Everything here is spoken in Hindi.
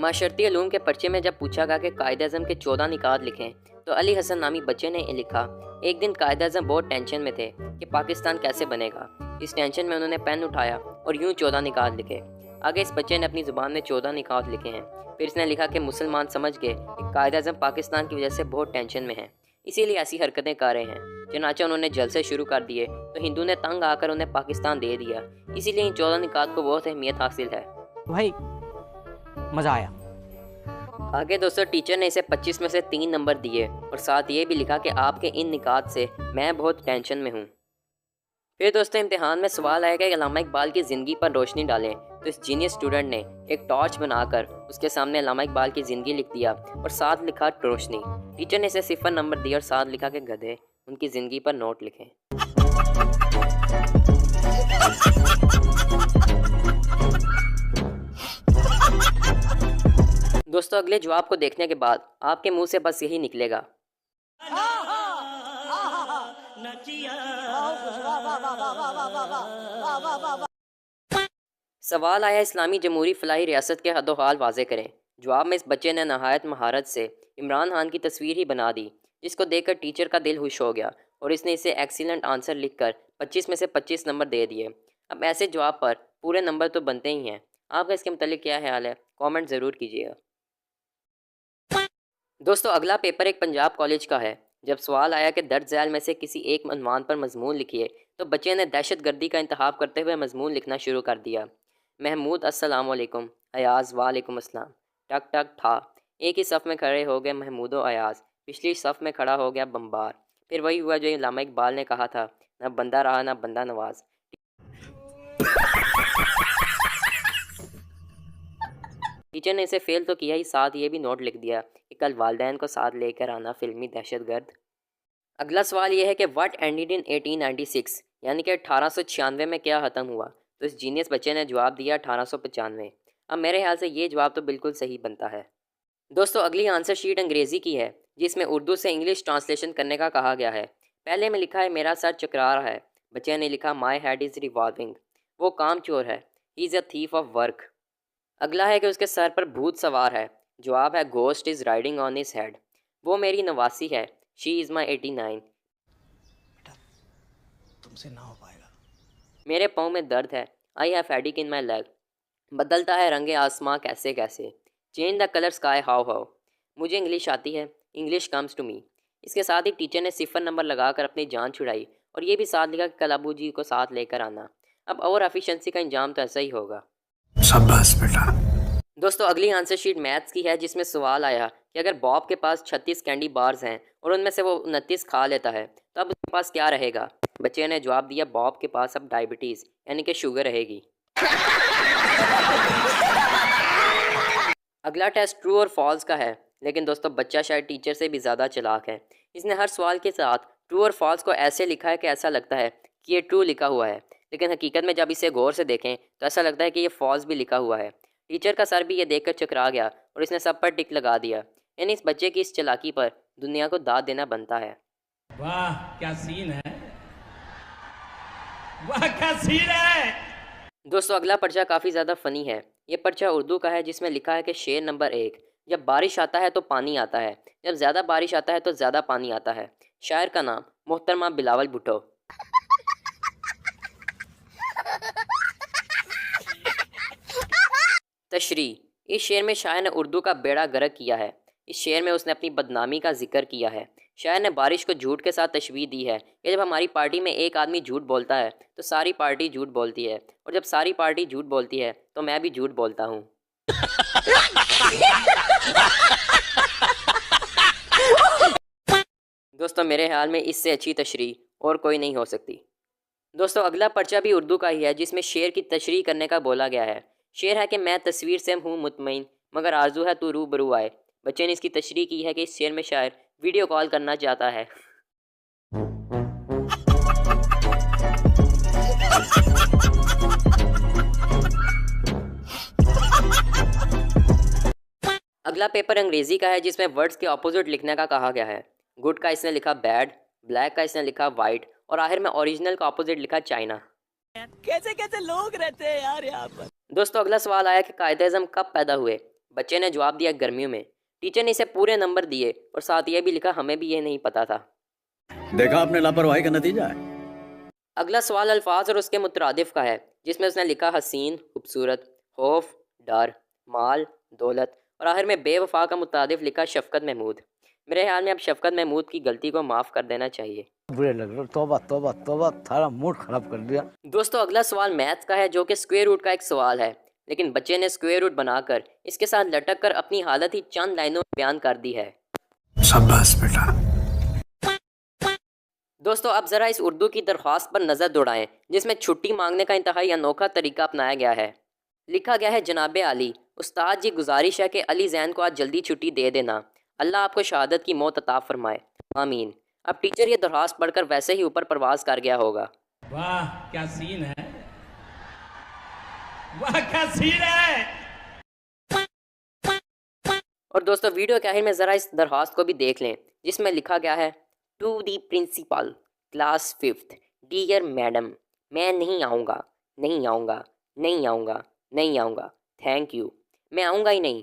माशरती उलूम के पर्चे में जब पूछा गया कि कायद-ए-आज़म के 14 निकात लिखें तो अली हसन नामी बच्चे ने लिखा, एक दिन कायद-ए-आज़म बहुत टेंशन में थे कि पाकिस्तान कैसे बनेगा। इस टेंशन में उन्होंने पेन उठाया और यूं 14 निकात लिखे। आगे इस बच्चे ने अपनी ज़ुबान में 14 निकात लिखे हैं। फिर इसने लिखा कि मुसलमान समझ गए कि कायद-ए-आज़म पाकिस्तान की वजह से बहुत टेंशन में हैं, इसीलिए ऐसी हरकतें कर रहे हैं। चनाचा उन्होंने जलसे शुरू कर दिए तो हिंदू ने तंग आकर उन्हें पाकिस्तान दे दिया। इसीलिए इन 14 निकात को बहुत अहमियत हासिल है। भाई मज़ा आया। आगे दोस्तों टीचर ने इसे 25 में से 3 नंबर दिए और साथ ये भी लिखा कि आपके इन निकात से मैं बहुत टेंशन में हूँ। फिर दोस्तों इम्तिहान में सवाल आया कि अल्लामा इकबाल की ज़िंदगी पर रोशनी डालें, तो इस जीनियस स्टूडेंट ने एक टॉर्च बनाकर उसके सामने अल्लामा इकबाल की ज़िंदगी लिख दिया और साथ लिखा रोशनी। टीचर ने इसे 0 नंबर दिया और साथ लिखा कि गधे उनकी ज़िंदगी पर नोट लिखें। दोस्तों अगले जवाब को देखने के बाद आपके मुंह से बस यही निकलेगा। सवाल आया इस्लामी जमहूरी फलाही रियासत के हदोहाल वाज़े करें। जवाब में इस बच्चे ने नहायत महारत से इमरान खान की तस्वीर ही बना दी, जिसको देखकर टीचर का दिल खुश हो गया और इसने इसे एक्सीलेंट आंसर लिखकर 25 में से 25 नंबर दे दिए। अब ऐसे जवाब पर पूरे नंबर तो बनते ही हैं। आपका इसके मुतालिक क्या ख्याल है, कमेंट ज़रूर कीजिएगा। दोस्तों अगला पेपर एक पंजाब कॉलेज का है। जब सवाल आया कि दर्ज झैल में से किसी एक उन्वान पर मजमून लिखिए, तो बच्चे ने दहशतगर्दी का इंतखाब करते हुए मजमून लिखना शुरू कर दिया। महमूद अस्सलाम वालेकुम, अयाज़ वालेकुम अस्सलाम। टक टक ठा, एक ही सफ़ में खड़े हो गए महमूद व अयाज़, पिछली सफ़ में खड़ा हो गया बम्बार। फिर वही हुआ जो अल्लामा इकबाल ने कहा था, ना बंदा रहा ना बंदा नवाज। टीचर ने इसे फेल तो किया ही, साथ ये भी नोट लिख दिया कि कल वालिदैन को साथ लेकर आना फिल्मी दहशतगर्द। अगला सवाल ये है कि व्हाट एंडेड इन 1896, यानी कि 1896 में क्या ख़त्म हुआ। तो इस जीनियस बच्चे ने जवाब दिया 1895। अब मेरे ख्याल से ये जवाब तो बिल्कुल सही बनता है। दोस्तों अगली आंसर शीट अंग्रेज़ी की है, जिसमें उर्दू से इंग्लिश ट्रांसलेशन करने का कहा गया है। पहले में लिखा है मेरा सर चकरा रहा है। बच्चे ने लिखा माई हेड इज़ रिवॉल्विंग, वो काम चोर है, he is a thief of work. अगला है कि उसके सर पर भूत सवार है। जवाब है ghost is riding on his head, वो मेरी नवासी है, शी इज़ माई 89। बेटा तुमसे ना हो पाएगा। मेरे पाँव में दर्द है, I have headache in my leg. बदलता है रंगे आसमां कैसे कैसे, change the colour sky how how. मुझे इंग्लिश आती है, इंग्लिश कम्स टू मी। इसके साथ ही टीचर ने 0 नंबर लगाकर अपनी जान छुड़ाई और ये भी साथ लिखा कि कल अबू जी को साथ लेकर आना। अब और एफिशिएंसी का इंजाम तो ऐसा ही होगा। शाबाश बेटा। दोस्तों अगली आंसर शीट मैथ्स की है, जिसमें सवाल आया कि अगर बॉब के पास 36 कैंडी बार्स हैं और उनमें से वो 29 खा लेता है तो अब उसके पास क्या रहेगा। बच्चे ने जवाब दिया बॉब के पास अब डायबिटीज़ यानी कि शुगर रहेगी। अगला टेस्ट ट्रू और फॉल्स का है, लेकिन दोस्तों बच्चा शायद टीचर से भी ज़्यादा चालाक है। इसने हर सवाल के साथ ट्रू और फॉल्स को ऐसे लिखा है कि ऐसा लगता है कि ये ट्रू लिखा हुआ है, लेकिन हकीकत में जब इसे गौर से देखें तो ऐसा लगता है कि ये फॉल्स भी लिखा हुआ है। टीचर का सर भी ये देखकर चकरा गया और इसने सब पर टिक लगा दिया। यानी इस बच्चे की इस चालाकी पर दुनिया को दाद देना बनता है। वाह क्या सीन है, वाह क्या सीन है। दोस्तों अगला पर्चा काफ़ी ज़्यादा फ़नी है। ये पर्चा उर्दू का है, जिसमें लिखा है कि शेर नंबर 1, जब बारिश आता है तो पानी आता है, जब ज़्यादा बारिश आता है तो ज़्यादा पानी आता है। शायर का नाम मोहतरमा बिलावल भुट्टो। तशरी, इस शेर में शायर ने उर्दू का बेड़ा गर्क किया है। इस शेर में उसने अपनी बदनामी का जिक्र किया है। शायर ने बारिश को झूठ के साथ तशबीह दी है कि जब हमारी पार्टी में एक आदमी झूठ बोलता है तो सारी पार्टी झूठ बोलती है, और जब सारी पार्टी झूठ बोलती है तो मैं भी झूठ बोलता हूँ। दोस्तों मेरे ख्याल में इससे अच्छी तशरीह और कोई नहीं हो सकती। दोस्तों अगला पर्चा भी उर्दू का ही है, जिसमें शेर की तशरीह करने का बोला गया है। शेर है कि मैं तस्वीर से हूँ मुतमईन, मगर आरजू है तू रूबरू आए। बच्चे ने इसकी तशरीह की है कि इस शेर में शायर वीडियो कॉल करना चाहता है। अगला पेपर अंग्रेज़ी का है, जिसमें वर्ड्स के ऑपोजिट लिखने का कहा गया है। गुड का इसने लिखा बैड, ब्लैक का इसने लिखा वाइट, और आखिर में ओरिजिनल का ऑपोजिट लिखा चाइना। कैसे कैसे लोग रहते हैं यार यहाँ पर। दोस्तों अगला सवाल आया कि कायद-ए-आज़म कब पैदा हुए। बच्चे ने जवाब दिया गर्मियों में। टीचर ने इसे पूरे नंबर दिए और साथ यह भी लिखा हमें भी ये नहीं पता था। देखा आपने लापरवाही का नतीजा है। अगला सवाल अल्फाज और उसके मुतरादिफ का है, जिसमें उसने लिखा हसीन, खूबसूरत, खौफ, डर, माल, दौलत और आखिर में बेवफा का मुतरादिफ लिखा शफकत महमूद। मेरे ख्याल में अब शफकत महमूद की गलती को माफ़ कर देना चाहिए। बुरे लग रहे, तौबा तौबा तौबा, थारा मूड खराब कर दिया। दोस्तों अगला सवाल मैथ्स का है, जो कि स्क्वायर रूट का एक सवाल है, लेकिन बच्चे ने स्क्वायर रूट बनाकर इसके साथ लटक कर अपनी हालत ही चंद लाइनों में बयान कर दी है। शाबाश बेटा। दोस्तों अब ज़रा इस उर्दू की दरख्वास्त पर नज़र दौड़ाएं, जिसमें छुट्टी मांगने का इंतहाई अनोखा तरीका अपनाया गया है। लिखा गया है जनाब अली, उस्ताद जी गुजारिश है कि अली जैन को आज जल्दी छुट्टी दे देना। अल्लाह आपको शहादत की मौत अता फरमाए, आमीन। अब टीचर ये दरख्वास्त पढ़कर वैसे ही ऊपर परवाज कर गया होगा। वाह क्या सीन है, वाह क्या सीन है। और दोस्तों वीडियो के आखिर में ज़रा इस दरख्वास्त को भी देख लें, जिसमें लिखा गया है to the principal class 5th dear madam, मैं नहीं आऊँगा, नहीं आऊँगा, नहीं आऊँगा, नहीं आऊँगा, थैंक यू। मैं आऊँगा ही नहीं,